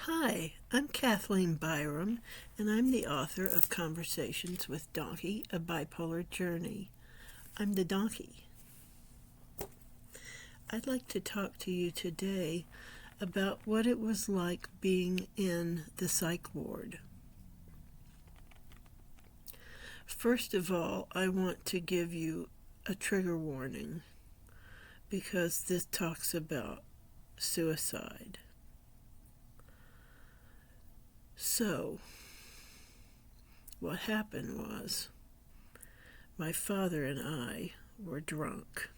Hi, I'm Kathleen Byram, and I'm the author of Conversations with Donkey, A Bipolar Journey. I'm the donkey. I'd like to talk to you today about what it was like being in the Psych Ward. First of all, I want to give you a trigger warning because this talks about suicide. So, what happened was, my father and I were drunk,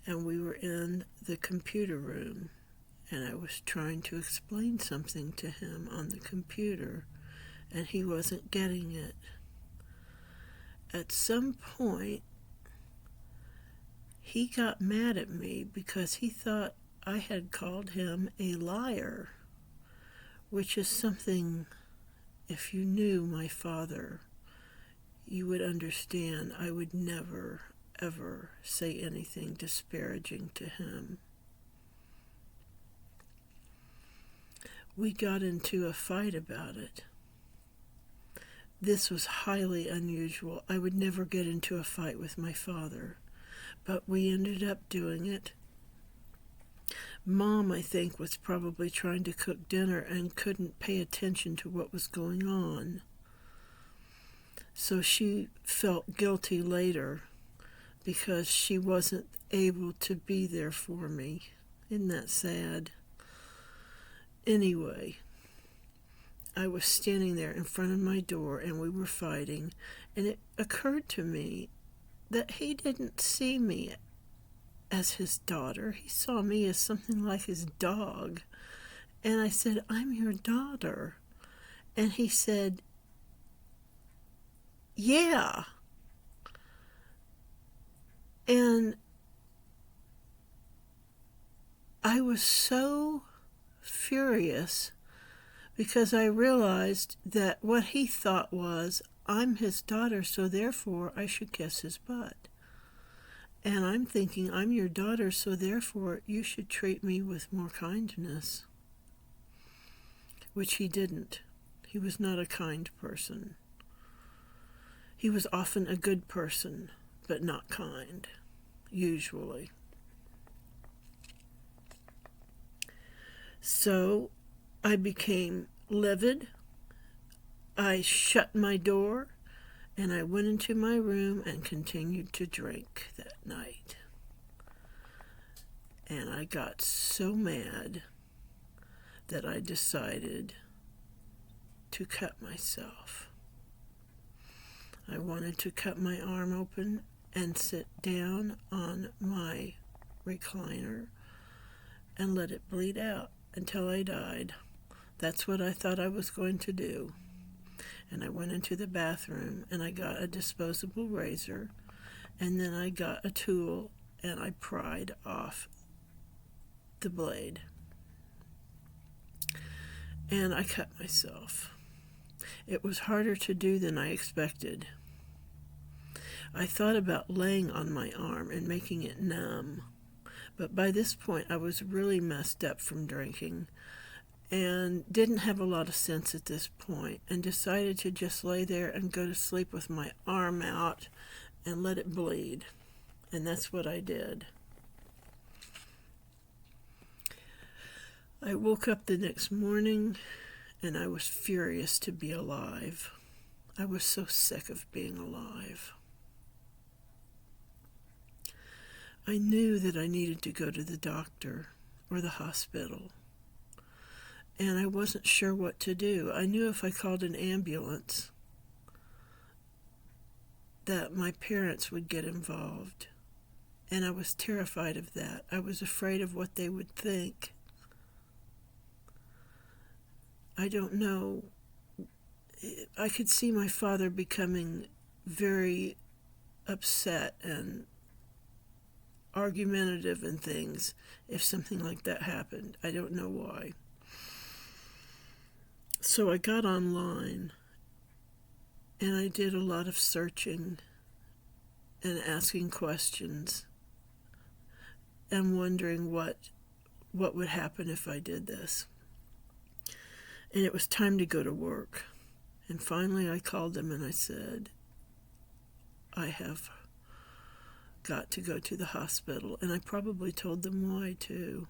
and we were in the computer room, and I was trying to explain something to him on the computer, and he wasn't getting it. At some point, he got mad at me because he thought I had called him a liar, which is something, if you knew my father, you would understand I would never, ever say anything disparaging to him. We got into a fight about it. This was highly unusual. I would never get into a fight with my father, but we ended up doing it. Mom, I think, was probably trying to cook dinner and couldn't pay attention to what was going on. So she felt guilty later because she wasn't able to be there for me. Isn't that sad? Anyway, I was standing there in front of my door and we were fighting, and it occurred to me that he didn't see me as his daughter. He saw me as something like his dog. And I said, "I'm your daughter." And he said, "Yeah." And I was so furious because I realized that what he thought was, I'm his daughter, so therefore I should kiss his butt. And I'm thinking, I'm your daughter, so therefore you should treat me with more kindness. Which he didn't. He was not a kind person. He was often a good person, but not kind, usually. So I became livid. I shut my door, and I went into my room and continued to drink that night. And I got so mad that I decided to cut myself. I wanted to cut my arm open and sit down on my recliner and let it bleed out until I died. That's what I thought I was going to do. And I went into the bathroom and I got a disposable razor, and then I got a tool and I pried off the blade. And I cut myself. It was harder to do than I expected. I thought about laying on my arm and making it numb, but by this point I was really messed up from drinking and didn't have a lot of sense at this point, and decided to just lay there and go to sleep with my arm out and let it bleed. And that's what I did. I woke up the next morning and I was furious to be alive. I was so sick of being alive. I knew that I needed to go to the doctor or the hospital, and I wasn't sure what to do. I knew if I called an ambulance that my parents would get involved, and I was terrified of that. I was afraid of what they would think. I don't know. I could see my father becoming very upset and argumentative and things if something like that happened. I don't know why. So I got online and I did a lot of searching and asking questions and wondering what what would happen if I did this. And it was time to go to work. And finally I called them and I said, I have got to go to the hospital. And I probably told them why too.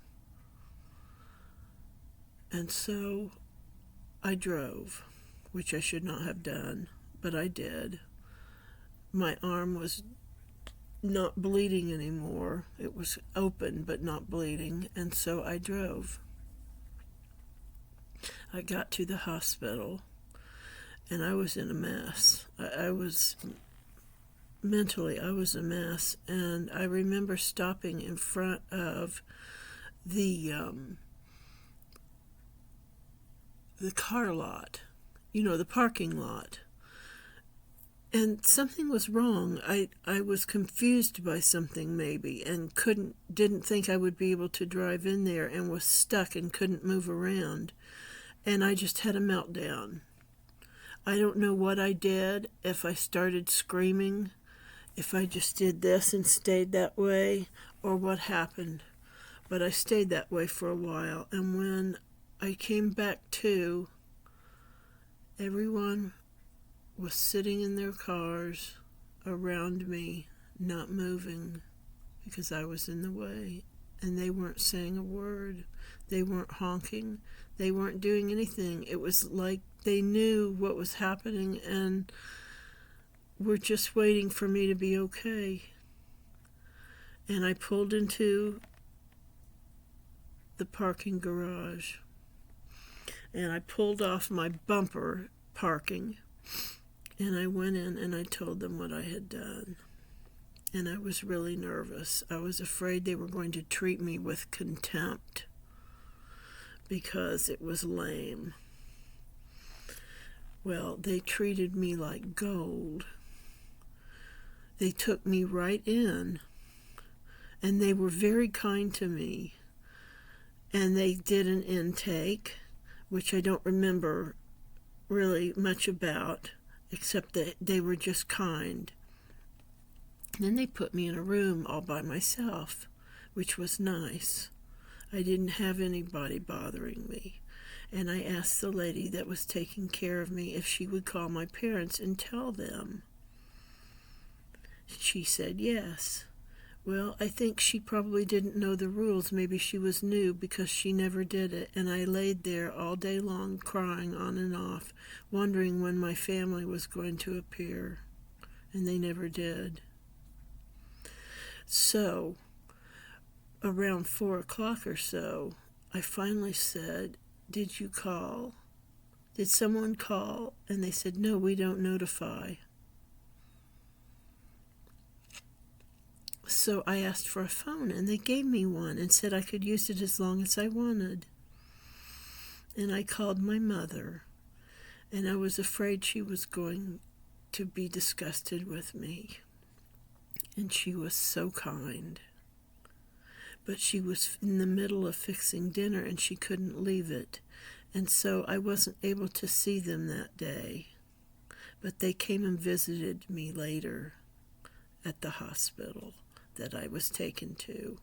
And so I drove, which I should not have done, but I did. My arm was not bleeding anymore. It was open but not bleeding, and so I drove. I got to the hospital, and I was in a mess. I was mentally, I was a mess, and I remember stopping in front of the car lot, the parking lot. And something was wrong. I was confused by something maybe, and didn't think I would be able to drive in there, and was stuck and couldn't move around. And I just had a meltdown. I don't know what I did, if I started screaming, if I just did this and stayed that way, or what happened. But I stayed that way for a while, and when I came back to, everyone was sitting in their cars around me, not moving, because I was in the way, and they weren't saying a word. They weren't honking. They weren't doing anything. It was like they knew what was happening and were just waiting for me to be okay. And I pulled into the parking garage, and I pulled off my bumper parking, and I went in and I told them what I had done. And I was really nervous. I was afraid they were going to treat me with contempt because it was lame. Well, they treated me like gold. They took me right in, and they were very kind to me. And they did an intake, which I don't remember really much about, except that they were just kind. And then they put me in a room all by myself, which was nice. I didn't have anybody bothering me. And I asked the lady that was taking care of me if she would call my parents and tell them. She said yes. Well, I think she probably didn't know the rules. Maybe she was new because she never did it. And I laid there all day long crying on and off, wondering when my family was going to appear. And they never did. So, around 4 o'clock or so, I finally said, "Did you call? Did someone call?" And they said, "No, we don't notify." So I asked for a phone, and they gave me one and said I could use it as long as I wanted. And I called my mother, and I was afraid she was going to be disgusted with me. And she was so kind. But she was in the middle of fixing dinner, and she couldn't leave it. And so I wasn't able to see them that day. But they came and visited me later at the hospital that I was taken to.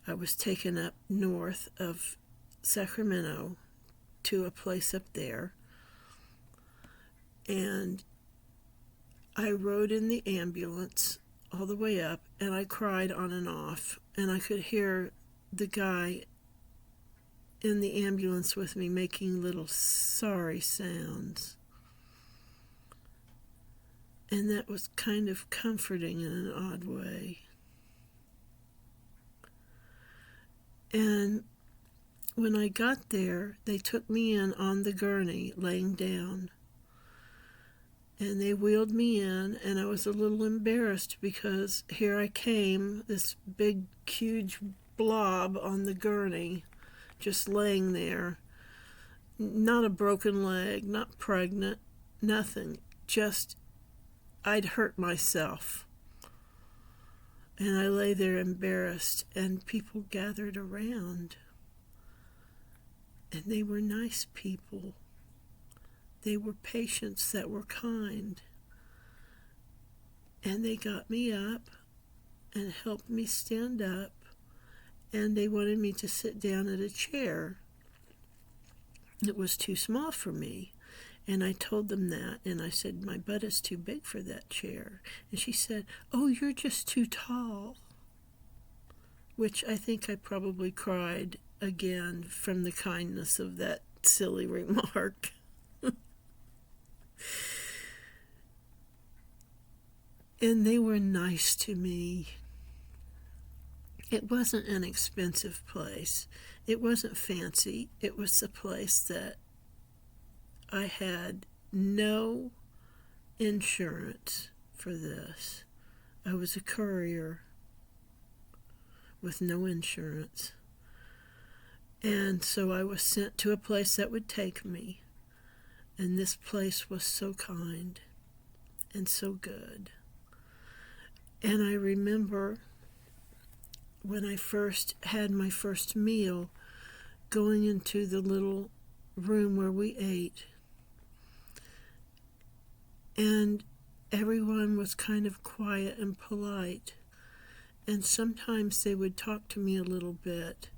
I was taken up north of Sacramento to a place up there, and I rode in the ambulance all the way up, and I cried on and off, and I could hear the guy in the ambulance with me making little sorry sounds. And that was kind of comforting in an odd way. And when I got there, they took me in on the gurney, laying down. And they wheeled me in, and I was a little embarrassed because here I came, this big, huge blob on the gurney, just laying there. Not a broken leg, not pregnant, nothing, just I'd hurt myself. And I lay there embarrassed, and people gathered around. And they were nice people. They were patients that were kind. And they got me up and helped me stand up and they wanted me to sit down at a chair. It was too small for me. And I told them that, and I said, my butt is too big for that chair. And she said, oh, you're just too tall. Which I think I probably cried again from the kindness of that silly remark. And they were nice to me. It wasn't an expensive place. It wasn't fancy. It was a place that I had no insurance for this. I was a courier with no insurance. And so I was sent to a place that would take me. And this place was so kind and so good. And I remember when I first had my first meal, going into the little room where we ate. And everyone was kind of quiet and polite. And sometimes they would talk to me a little bit.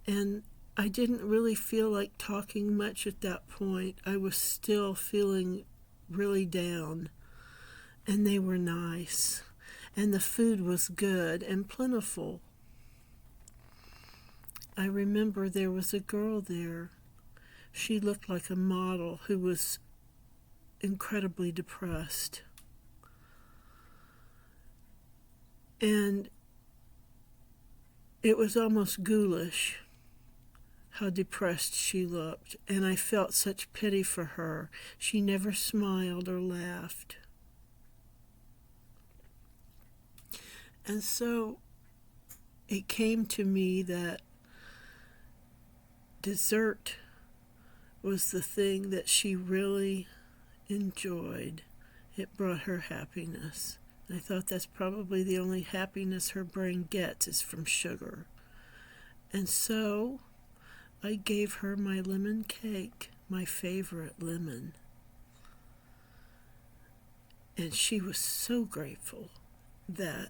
And I didn't really feel like talking much at that point. I was still feeling really down. And they were nice. And the food was good and plentiful. I remember there was a girl there. She looked like a model who was incredibly depressed. And it was almost ghoulish how depressed she looked, and I felt such pity for her. She never smiled or laughed. And so it came to me that dessert was the thing that she really enjoyed. It brought her happiness. I thought that's probably the only happiness her brain gets is from sugar. And so I gave her my lemon cake, my favorite lemon. And she was so grateful that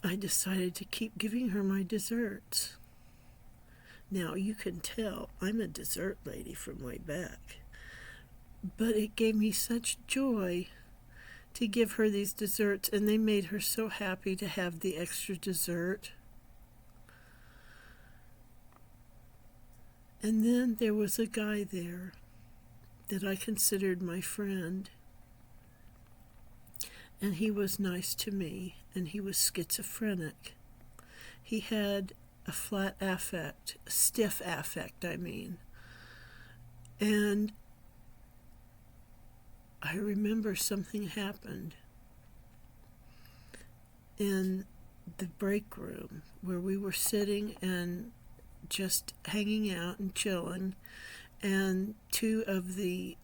I decided to keep giving her my desserts. Now, you can tell I'm a dessert lady from way back. But it gave me such joy to give her these desserts, and they made her so happy to have the extra dessert. And then there was a guy there that I considered my friend. And he was nice to me, and he was schizophrenic. He had a flat affect, a stiff affect, I mean. And I remember something happened in the break room where we were sitting and just hanging out and chilling, and two of the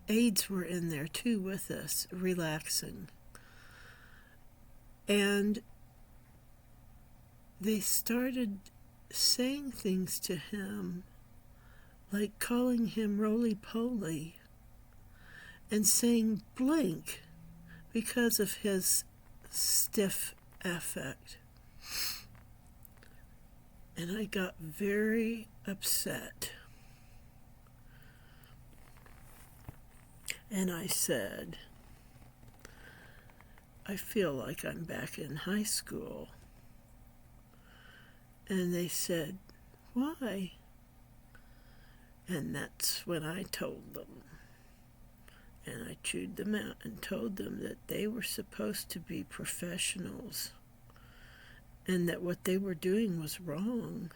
aides were in there too with us, relaxing. And they started saying things to him, like calling him roly-poly, and saying blink because of his stiff affect. And I got very upset. And I said, I feel like I'm back in high school. And they said, why? And that's when I told them. And I chewed them out and told them that they were supposed to be professionals and that what they were doing was wrong.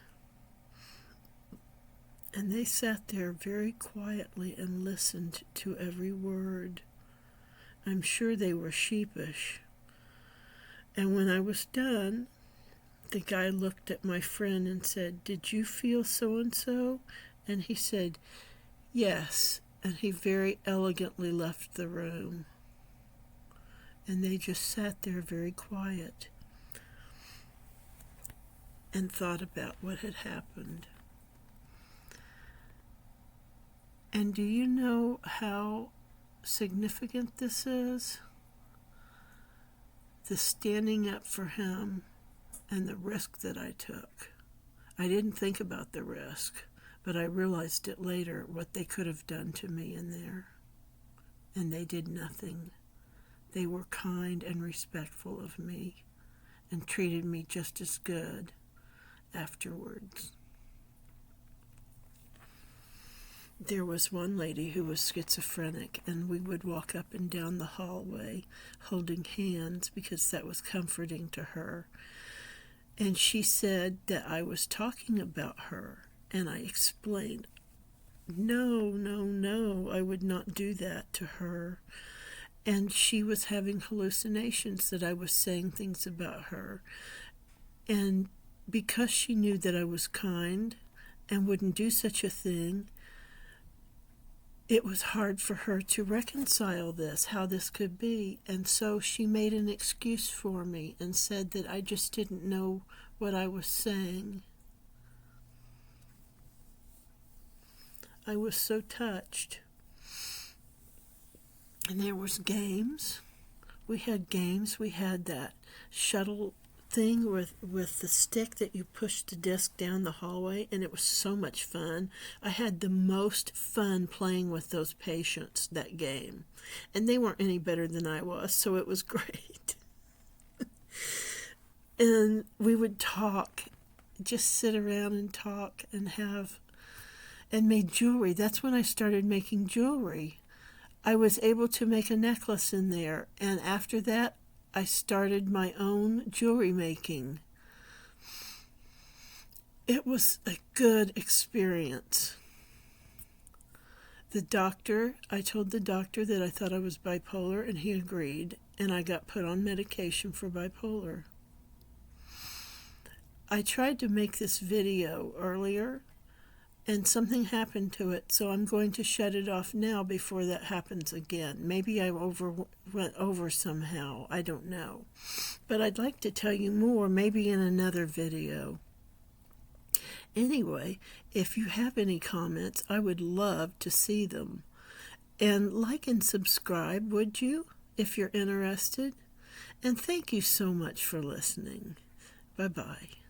And they sat there very quietly and listened to every word. I'm sure they were sheepish. And when I was done, the guy looked at my friend and said, did you feel so-and-so? And he said, yes. And he very elegantly left the room. And they just sat there very quiet and thought about what had happened. And do you know how significant this is? The standing up for him and the risk that I took. I didn't think about the risk, but I realized it later what they could have done to me in there. And they did nothing. They were kind and respectful of me and treated me just as good afterwards. There was one lady who was schizophrenic, and we would walk up and down the hallway holding hands because that was comforting to her. And she said that I was talking about her, and I explained, no, I would not do that to her. And she was having hallucinations that I was saying things about her. And because she knew that I was kind and wouldn't do such a thing, it was hard for her to reconcile this, how this could be. And so she made an excuse for me and said that I just didn't know what I was saying. I was so touched. And there was games. We had games. We had that shuttle thing with the stick that you pushed the disc down the hallway, and it was so much fun. I had the most fun playing with those patients that game, and they weren't any better than I was, so it was great. And we would talk, just sit around and talk and made jewelry. That's when I started making jewelry. I was able to make a necklace in there, and after that I started my own jewelry making. It was a good experience. I told the doctor that I thought I was bipolar, and he agreed, and I got put on medication for bipolar. I tried to make this video earlier, and something happened to it, so I'm going to shut it off now before that happens again. Maybe I went over somehow. I don't know. But I'd like to tell you more, maybe in another video. Anyway, if you have any comments, I would love to see them. And like and subscribe, would you, if you're interested? And thank you so much for listening. Bye-bye.